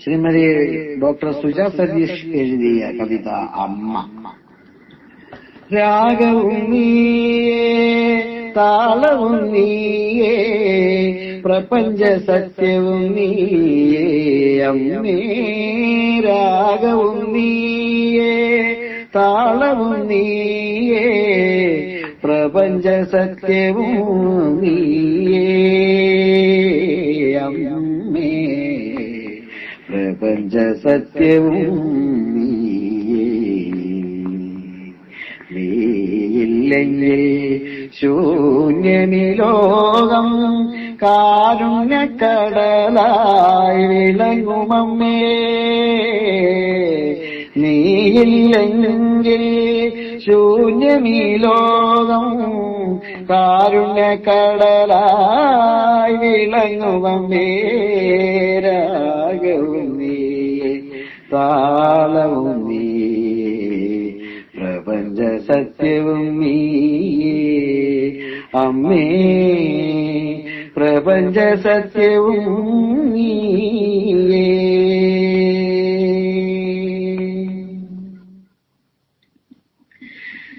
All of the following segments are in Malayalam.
ശ്രീമതി ഡോക്ടർ സുജ സതീഷ് എഴുതിയ കവിത അമ്മ. രാഗവും നീയേ, താളവും നീയേ, പ്രപഞ്ച സത്യവും നീയേ അമ്മേ. രാഗവും നീയേ, താളവും നീയേ, പ്രപഞ്ച സത്യവും നീയേ അമ്മേ. പ്രപഞ്ച സത്യവും നീയില്ലെങ്കിൽ ശൂന്യമി ലോകം കാരുണ്യക്കടലായി വിളങ്ങുമമ്മേ. നീയില്ലെങ്കിൽ ശൂന്യമി ലോകം കാരുണ്യക്കടലായി വിളങ്ങുമമ്മേ. രാഗവും നീയേ, താളവും നീയേ, പ്രപഞ്ച സത്യവും നീയേ അമ്മേ. പ്രപഞ്ച സത്യവും നീയേ.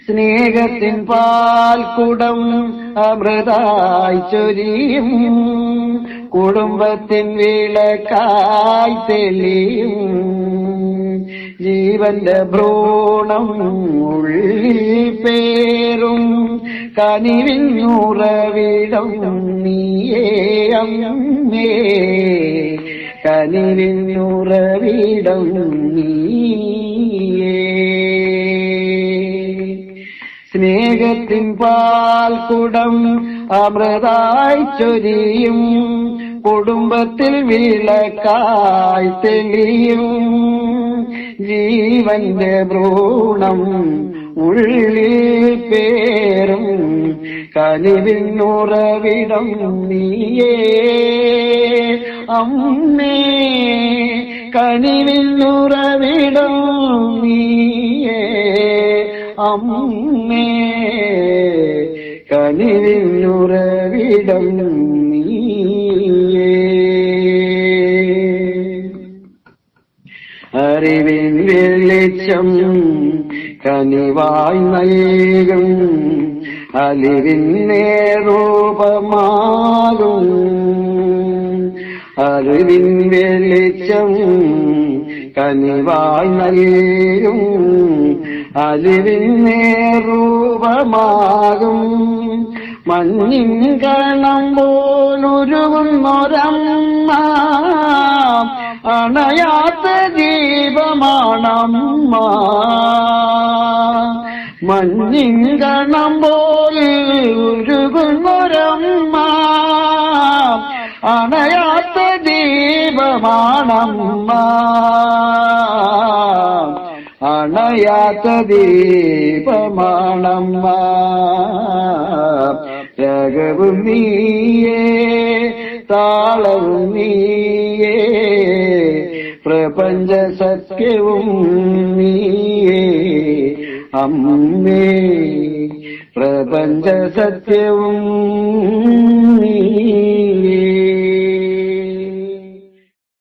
സ്നേഹത്തിൻ പാൽക്കുടം അമൃതായി ചൊരിയും, കുടുംബത്തിൻ വിളക്കായി തെളിയും, ജീവന്റെ ഭ്രൂണം ഉള്ളിൽ പേറും കനിവിന്നുറവിടം നീയേ അമ്മേ. കനിവിന്നുറവിടം നീയേ. സ്നേഹത്തിൻ പാൽക്കുടം അമൃതായി ചൊരിയും, കുടുംബത്തിൽ വിളക്കായി തെളിയും, ജീവന്റെ ഭ്രൂണം ഉള്ളിൽ പേറും കനിവിന്നുറവിടം നീയേ അമ്മേ. കനിവിന്നുറവിടം നീയേ അമ്മേ. കനിവിന്നുറവിടം നീയേ. അറിവിൻ വെളിച്ചം കനിവായി നൽകും, അലിവിൻ നേരൂപമാകും. അറിവിൻ വെളിച്ചം കനിവായി നൽകും, അലിവിൻ നേരൂപമാകും. മഞ്ഞിൻ കണം പോലുരുകുന്നൊരമ്മ, അണയാത്ത ദീപമാണമ്മ. മഞ്ഞിൻ കണം പോലുരുകുന്നൊരമ്മ, അണയാത്ത ദീപമാണമ്മ. അണയാത്ത ദീപമാണമ്മ. രാഗവും നീയേ, താളവും നീയേ, പ്രപഞ്ച സത്യവും നീയേ അമ്മേ. പ്രപഞ്ച സത്യവും നീയേ.